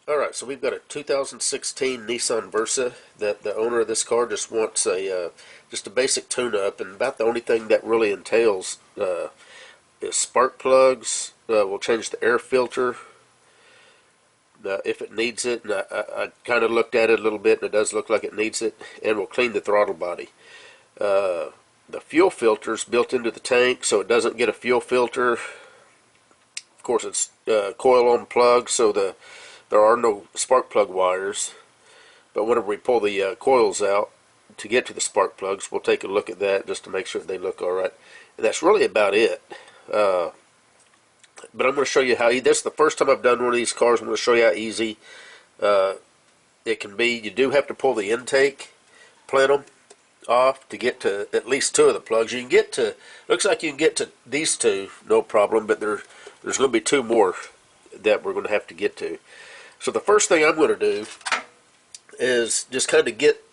Alright, so we've got a 2016 Nissan Versa that the owner of this car just wants just a basic tune-up, and about the only thing that really entails is spark plugs. We'll change the air filter if it needs it, and I kind of looked at it a little bit, and it does look like it needs it, and we'll clean the throttle body. The fuel filter's built into the tank, so it doesn't get a fuel filter. Of course, it's coil-on plug, so there are no spark plug wires. But whenever we pull the coils out to get to the spark plugs, we'll take a look at that just to make sure they look alright. And that's really about it. But I'm going to show you how this is the first time I've done one of these cars. I'm going to show you how easy it can be. You do have to pull the intake plenum off to get to at least two of the plugs. You can get to, looks like you can get to these two, no problem, but there's going to be two more that we're going to have to get to. So the first thing I'm going to do is just kind of get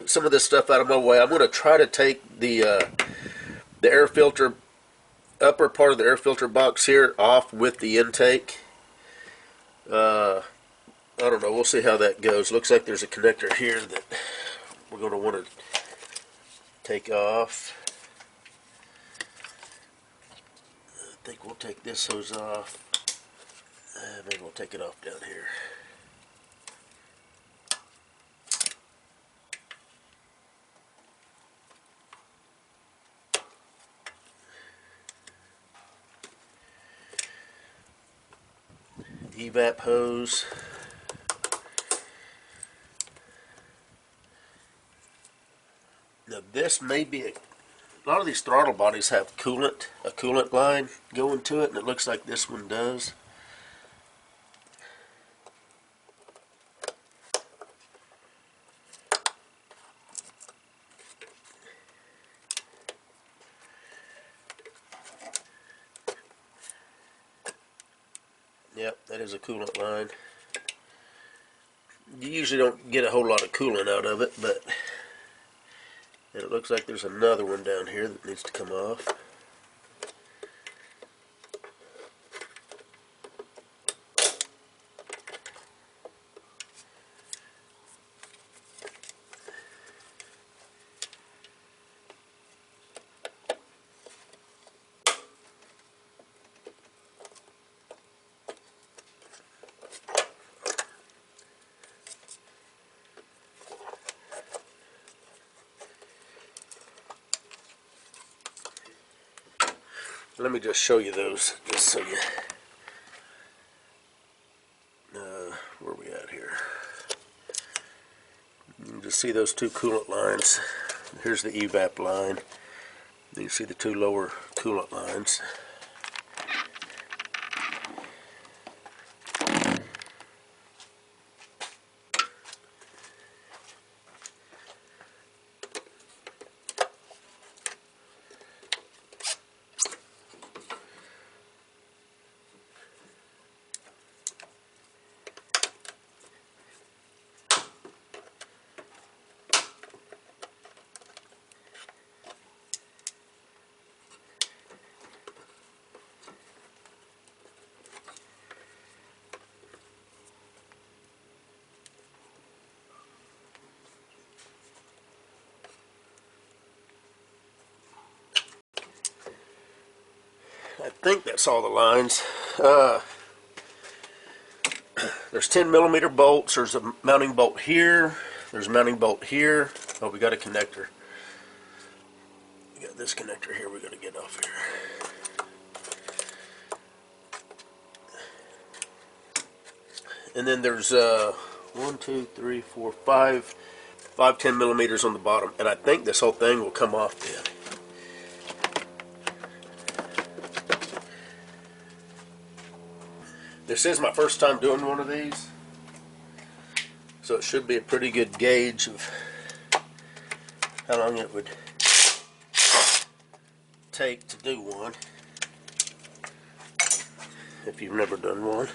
some of this stuff out of my way. I'm going to try to take the air filter, upper part of the air filter box here off with the intake. I don't know, we'll see how that goes. Looks like there's a connector here that we're going to want to take off. I think we'll take this hose off. Maybe we'll take it off down here. Evap hose. Now this may be a lot of these throttle bodies have a coolant line going to it, and it looks like this one does. Yep, that is a coolant line. You usually don't get a whole lot of coolant out of it, but it looks like there's another one down here that needs to come off. Let me just show you those, just so you, where are we at here? You can just see those two coolant lines. Here's the evap line. You can see the two lower coolant lines. I think that's all the lines. There's 10mm bolts. There's a mounting bolt here. There's a mounting bolt here. Oh, we got a connector. We got this connector here we got to get off here. And then there's 1, 2, 3, 4, 5 10mm on the bottom. And I think this whole thing will come off then. This is my first time doing one of these, so it should be a pretty good gauge of how long it would take to do one, if you've never done one.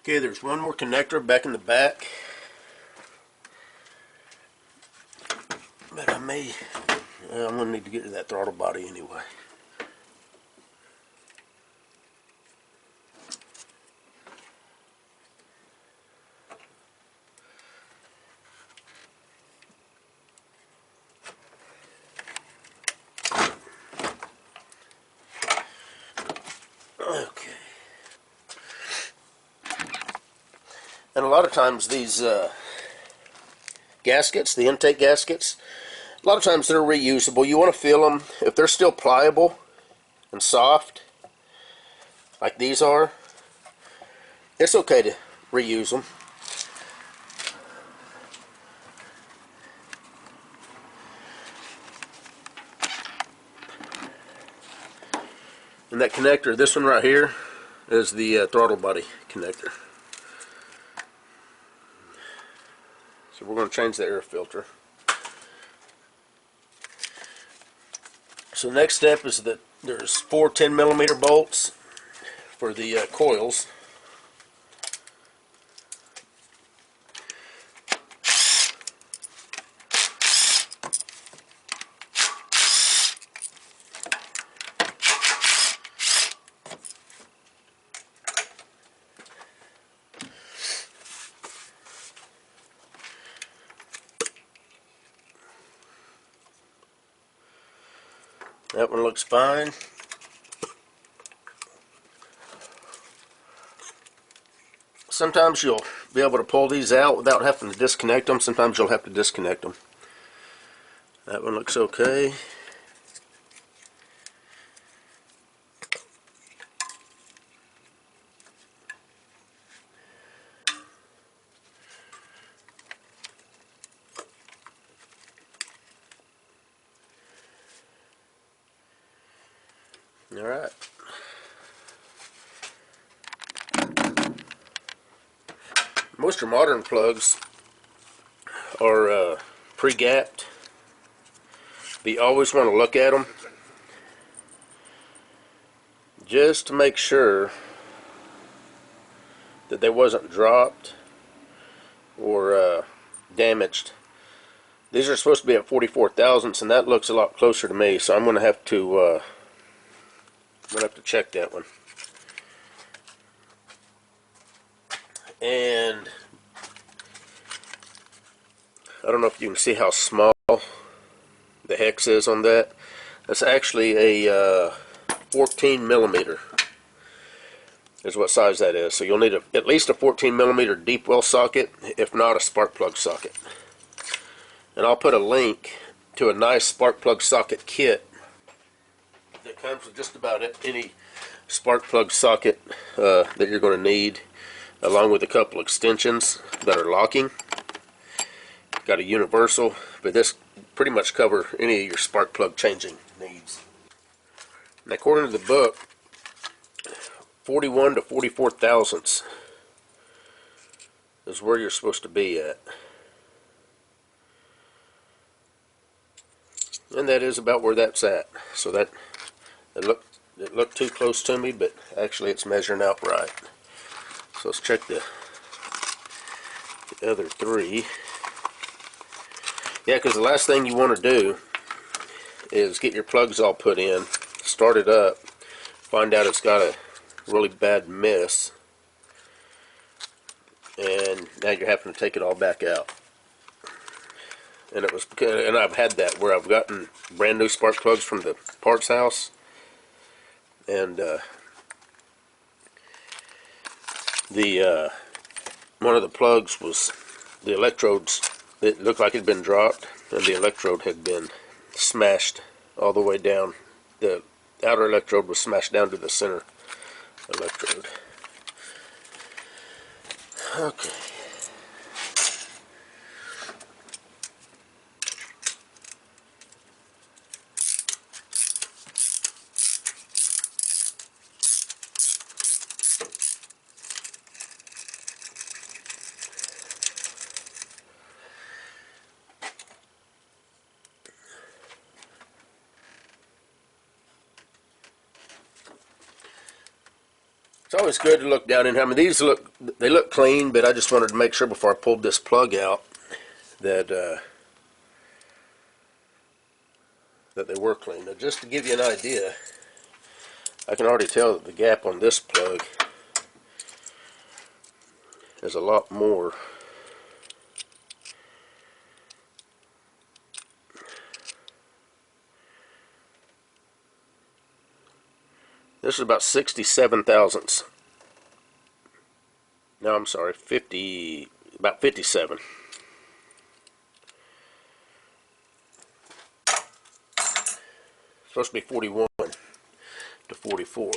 Okay, there's one more connector back in the back, but I'm going to need to get to that throttle body anyway. Okay. And a lot of times these gaskets, the intake gaskets, a lot of times they're reusable. You want to feel them. If they're still pliable and soft, like these are, it's okay to reuse them. And that connector, this one right here, is the throttle body connector. So we're going to change the air filter. So next step is that there's 4 10mm bolts for the coils. That one looks fine. Sometimes you'll be able to pull these out without having to disconnect them. Sometimes you'll have to disconnect them. That one looks okay. Alright. Most of your modern plugs are pre-gapped, but you always want to look at them just to make sure that they wasn't dropped or damaged. These are supposed to be at 44 thousandths, and that looks a lot closer to me, so I'm going to have to check that one. And I don't know if you can see how small the hex is on that. That's actually a 14mm is what size that is. So you'll need at least a 14mm deep well socket, if not a spark plug socket. And I'll put a link to a nice spark plug socket kit that comes with just about any spark plug socket that you're going to need, along with a couple extensions that are locking. Got a universal, but this pretty much cover any of your spark plug changing needs. And according to the book, 41 to 44 thousandths is where you're supposed to be at. And that is about where that's at. So that it looked too close to me, but actually it's measuring out right. So let's check the other three. Yeah, because the last thing you want to do is get your plugs all put in, start it up, find out it's got a really bad miss, and now you're having to take it all back out. And I've had that where I've gotten brand new spark plugs from the parts house, and one of the plugs was the electrodes. It looked like it had been dropped, and the electrode had been smashed all the way down. The outer electrode was smashed down to the center electrode. Okay. always good to look down in. I mean, they look clean, but I just wanted to make sure before I pulled this plug out that that they were clean. Now, just to give you an idea, I can already tell that the gap on this plug is a lot more. This is about 67 thousandths. No, I'm sorry, about 57. Supposed to be 41 to 44.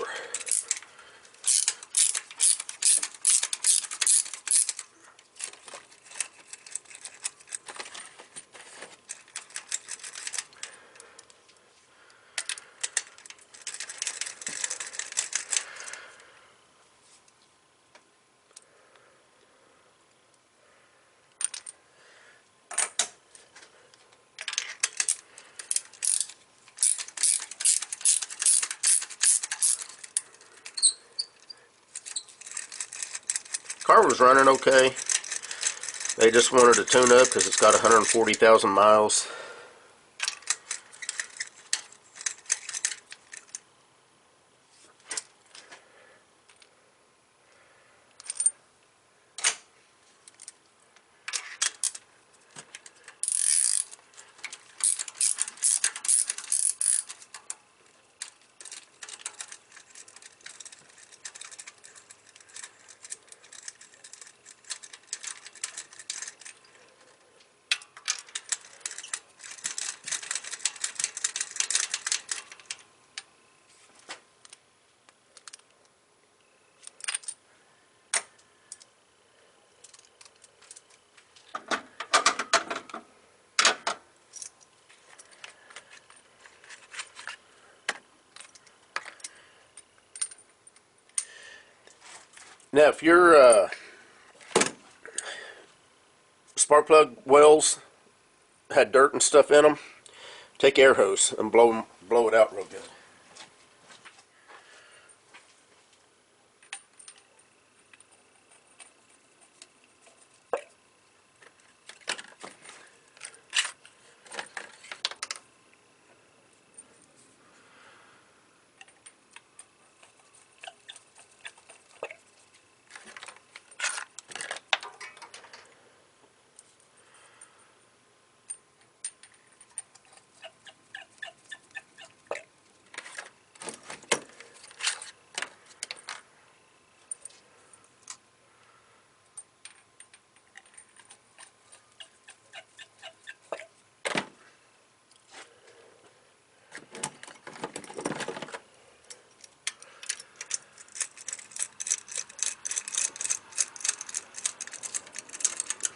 Car was running okay. They just wanted to tune up because it's got 140,000 miles. Now, if your spark plug wells had dirt and stuff in them, take air hose and blow it out real good.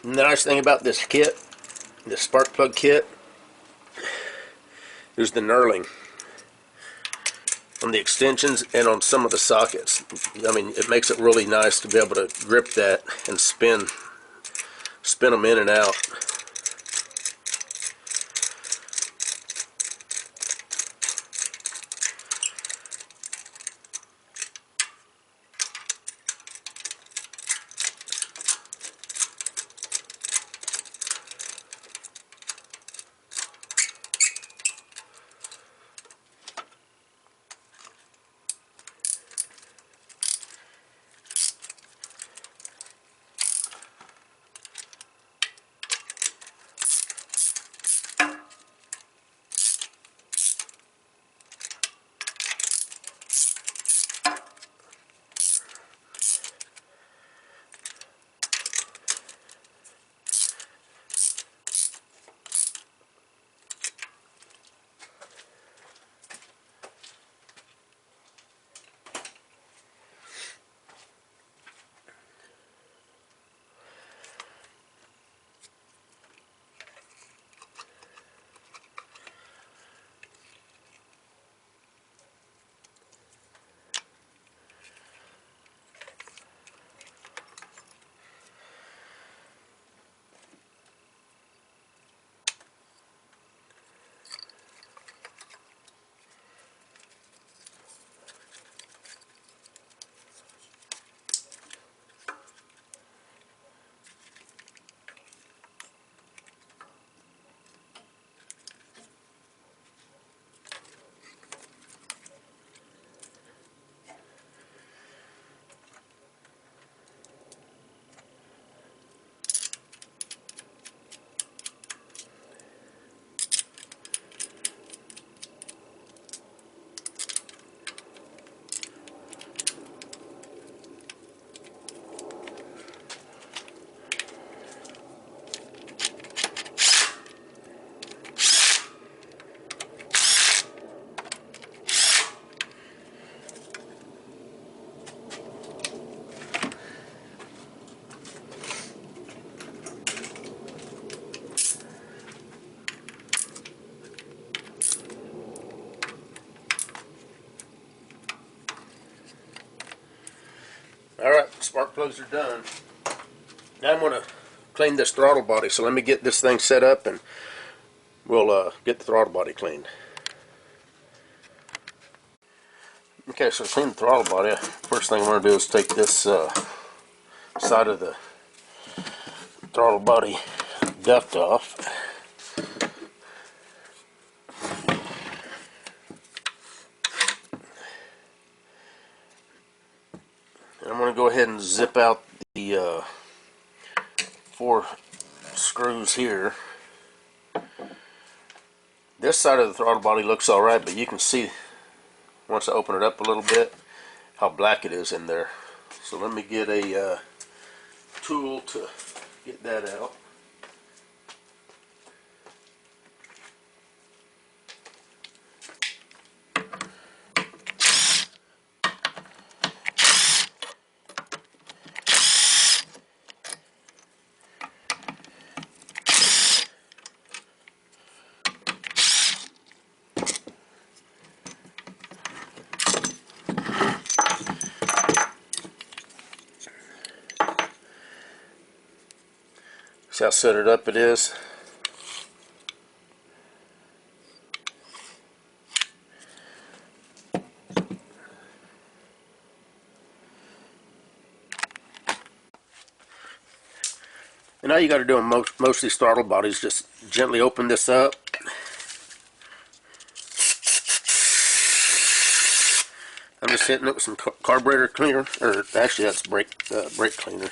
And the nice thing about this kit, this spark plug kit, is the knurling on the extensions and on some of the sockets. I mean, it makes it really nice to be able to grip that and spin them in and out. spark plugs are done. Now I'm going to clean this throttle body, so let me get this thing set up and we'll get the throttle body cleaned. Okay, so to clean the throttle body, first thing I'm going to do is take this side of the throttle body duct off. And I'm going to go ahead and zip out the 4 screws here. This side of the throttle body looks alright, but you can see once I open it up a little bit how black it is in there. So let me get a tool to get that out. See how set it up it is? And all you got to do on most of these throttle bodies, just gently open this up. I'm just hitting it with some carburetor cleaner, or actually that's brake cleaner.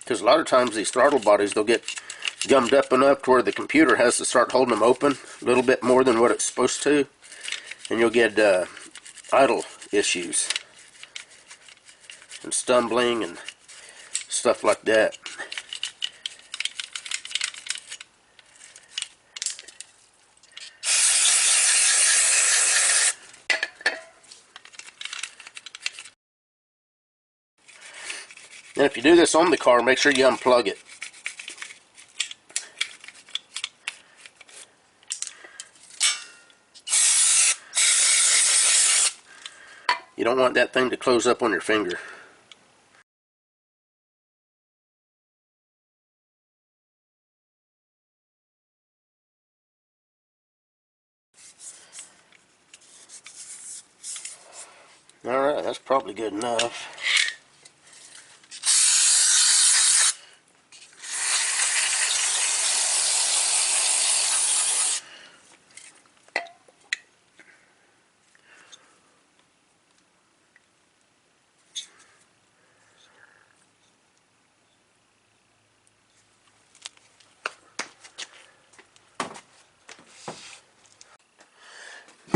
Because a lot of times these throttle bodies, they'll get gummed up enough to where the computer has to start holding them open a little bit more than what it's supposed to, and you'll get idle issues and stumbling and stuff like that. And if you do this on the car, make sure you unplug it. You don't want that thing to close up on your finger. Alright, that's probably good enough.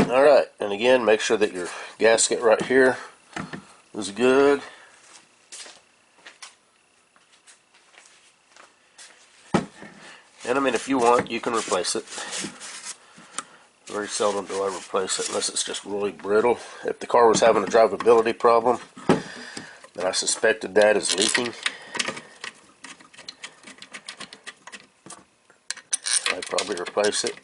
Alright, and again, make sure that your gasket right here is good. And I mean, if you want, you can replace it. Very seldom do I replace it unless it's just really brittle. If the car was having a drivability problem, then I suspected that is leaking, I'd probably replace it.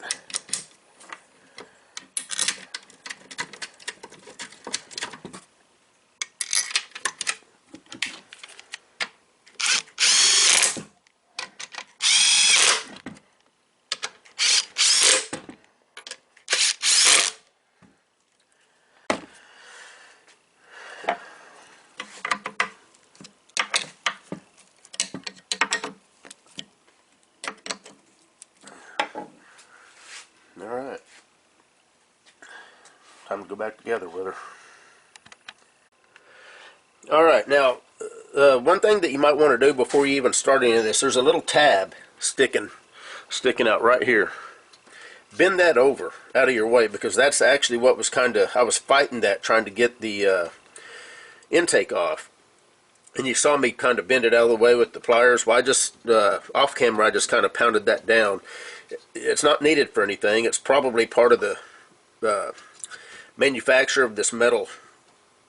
Alright, time to go back together with her. Alright, now one thing that you might want to do before you even start any of this, there's a little tab sticking out right here. Bend that over out of your way, because that's actually what was I was fighting that, trying to get the intake off. And you saw me kind of bend it out of the way with the pliers. Well, I just, off camera, I just kind of pounded that down. It's not needed for anything. It's probably part of the manufacturer of this metal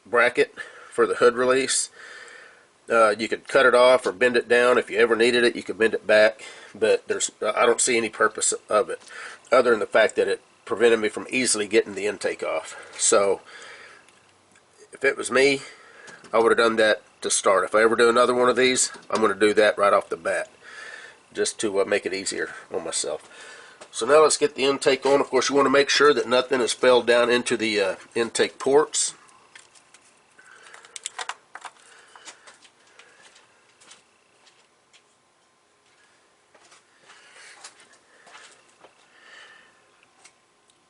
bracket for the hood release. You could cut it off or bend it down. If you ever needed it, you could bend it back, but I don't see any purpose of it other than the fact that it prevented me from easily getting the intake off. So if it was me, I would have done that to start. If I ever do another one of these, I'm going to do that right off the bat, just to make it easier on myself. So now let's get the intake on. Of course, you want to make sure that nothing is fell down into the intake ports.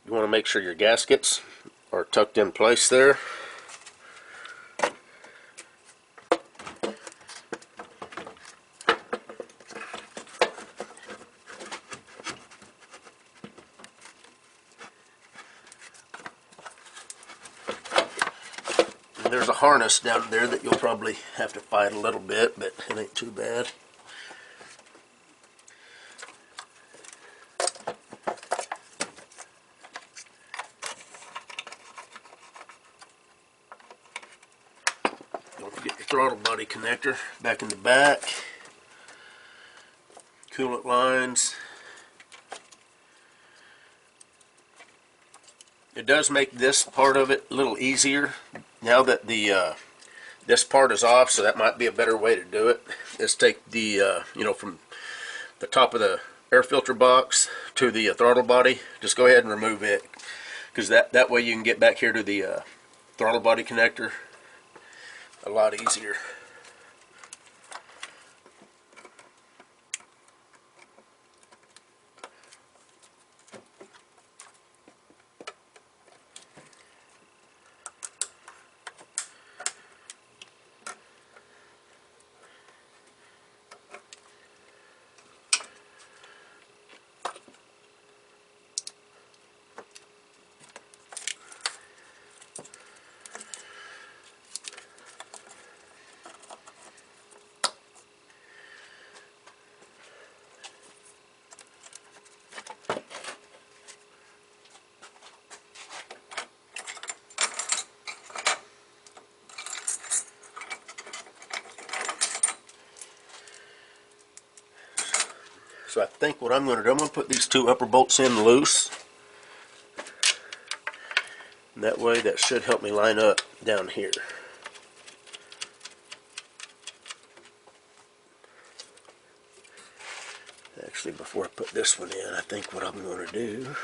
You want to make sure your gaskets are tucked in place there. And there's a harness down there that you'll probably have to fight a little bit, but it ain't too bad. Don't forget your throttle body connector back in the back. Coolant lines. It does make this part of it a little easier now that the this part is off, so that might be a better way to do it. Is take the from the top of the air filter box to the throttle body. Just go ahead and remove it, because that way you can get back here to the throttle body connector a lot easier. So I think what I'm going to do, I'm going to put these two upper bolts in loose. And that way that should help me line up down here. Actually, before I put this one in, I think what I'm going to do,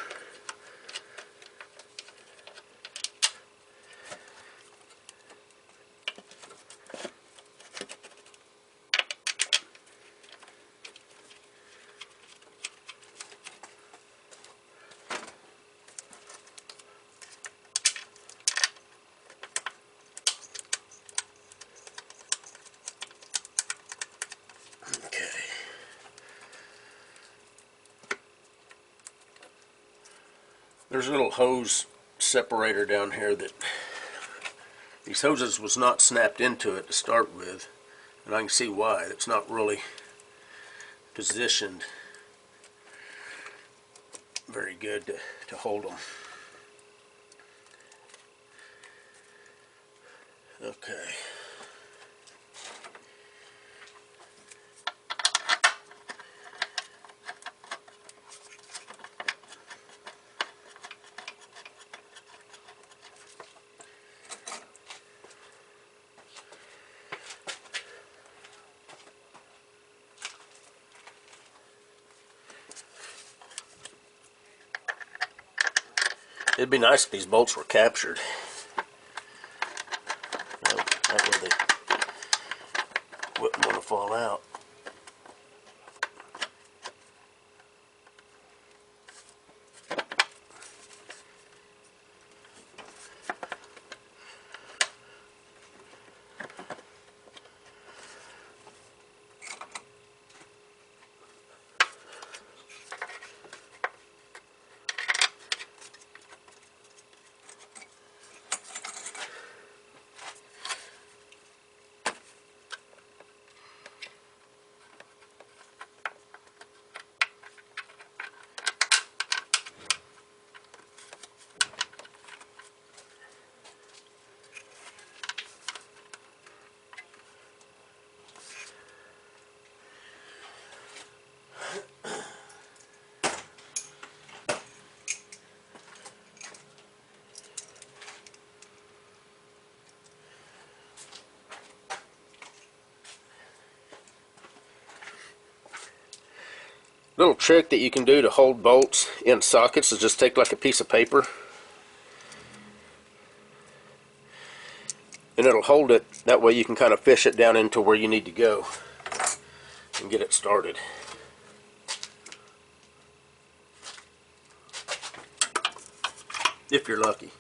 there's a little hose separator down here that these hoses was not snapped into it to start with, and I can see why. It's not really positioned very good to hold them. Okay. It'd be nice if these bolts were captured. That way they wouldn't want to fall out. Little trick that you can do to hold bolts in sockets is just take like a piece of paper and it'll hold it. That way you can kind of fish it down into where you need to go and get it started. If you're lucky.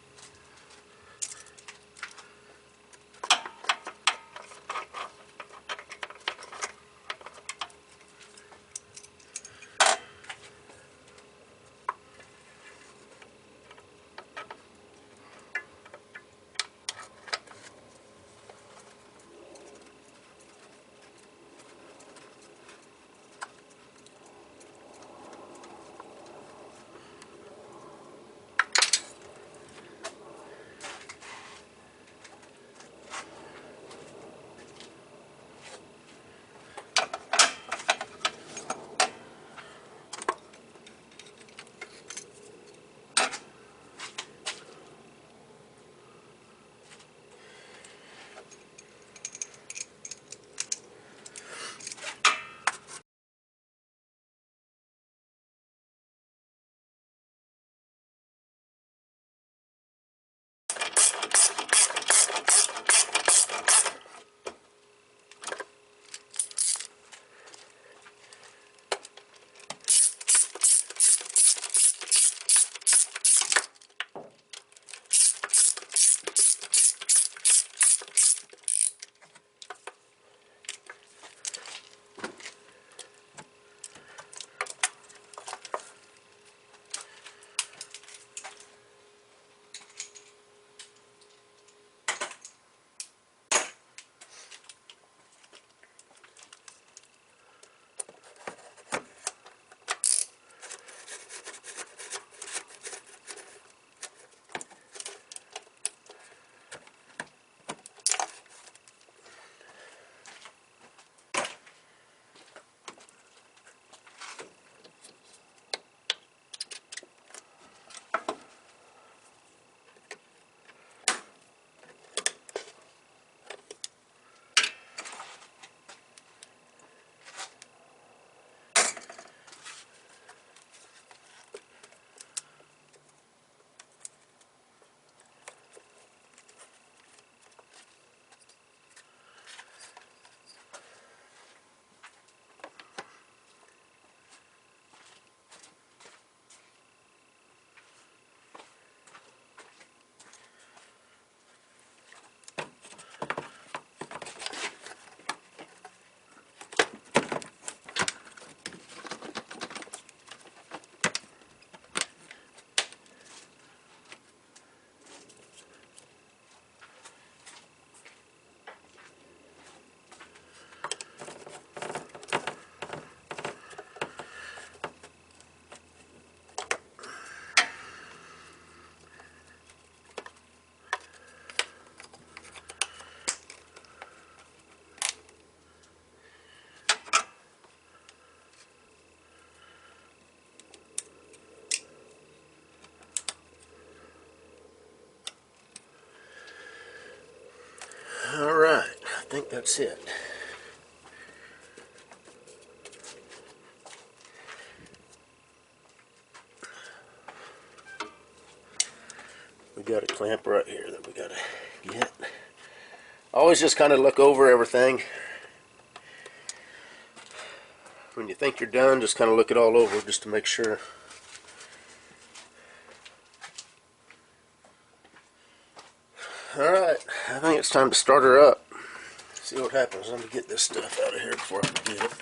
Alright, I think that's it. We got a clamp right here that we gotta get. Always just kind of look over everything. When you think you're done, just kind of look it all over just to make sure. Alright, I think it's time to start her up. See what happens. Let me get this stuff out of here before I forget it.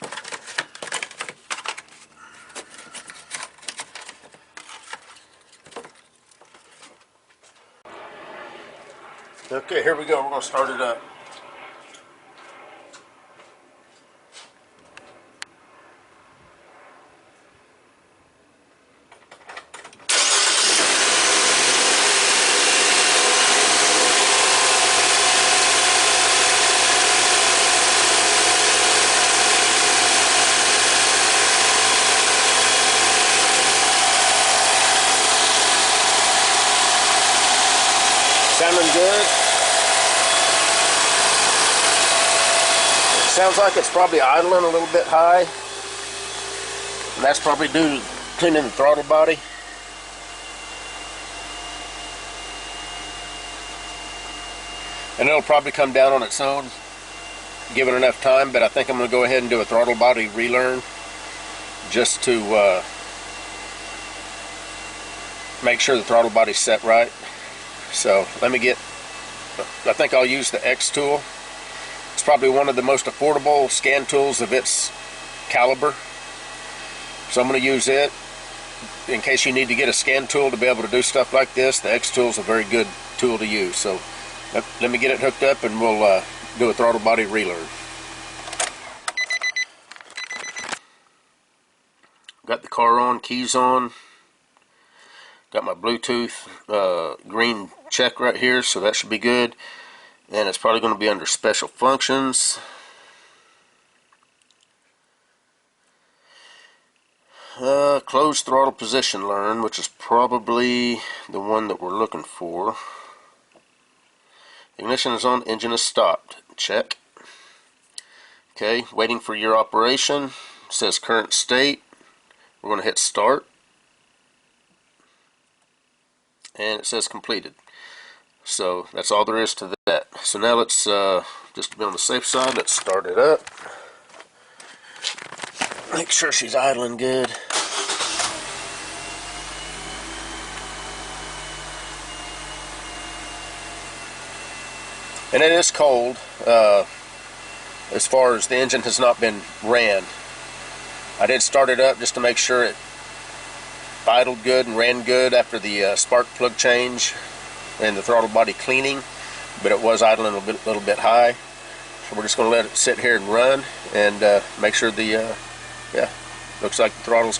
Okay, here we go. We're going to start it up. Sounding good. Sounds like it's probably idling a little bit high. And that's probably due to cleaning the throttle body. And it'll probably come down on its own, given enough time, but I think I'm going to go ahead and do a throttle body relearn just to make sure the throttle body's set right. So let me get, I think I'll use the XTOOL. It's probably one of the most affordable scan tools of its caliber. So I'm going to use it in case you need to get a scan tool to be able to do stuff like this. The XTOOL is a very good tool to use. So let me get it hooked up and we'll do a throttle body relearn. Got the car on, keys on. Got my Bluetooth green check right here, so that should be good. And it's probably going to be under special functions. Closed throttle position learn, which is probably the one that we're looking for. Ignition is on, engine is stopped. Check. Okay, waiting for your operation. It says current state. We're going to hit start. And it says completed. So that's all there is to that. So now let's, just to be on the safe side, let's start it up. Make sure she's idling good. And it is cold, as far as the engine has not been ran. I did start it up just to make sure it idled good and ran good after the spark plug change and the throttle body cleaning, but it was idling a little bit high. So we're just going to let it sit here and run and make sure the, yeah, looks like the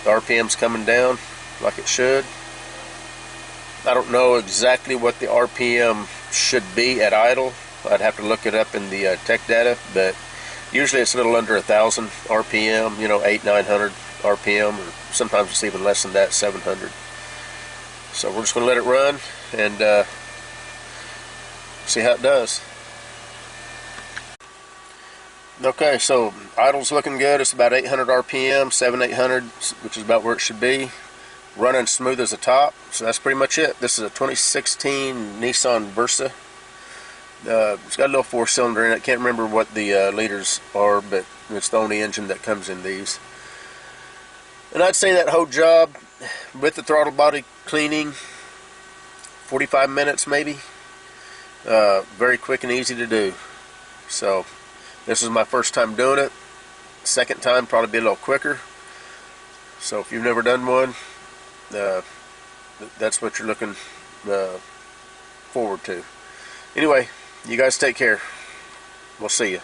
RPM's coming down like it should. I don't know exactly what the RPM should be at idle. I'd have to look it up in the tech data, but usually it's a little under 1,000 RPM, you know, 800-900 RPM, or sometimes it's even less than that, 700. So we're just going to let it run and see how it does. Okay, so idle's looking good. It's about 800 RPM, 700-800, which is about where it should be. Running smooth as a top. So that's pretty much it. This is a 2016 Nissan Versa. It's got a little 4-cylinder in it. Can't remember what the liters are, but it's the only engine that comes in these. And I'd say that whole job with the throttle body cleaning, 45 minutes maybe. Very quick and easy to do. So this is my first time doing it. Second time probably be a little quicker. So if you've never done one, that's what you're looking forward to. Anyway, you guys take care. We'll see you.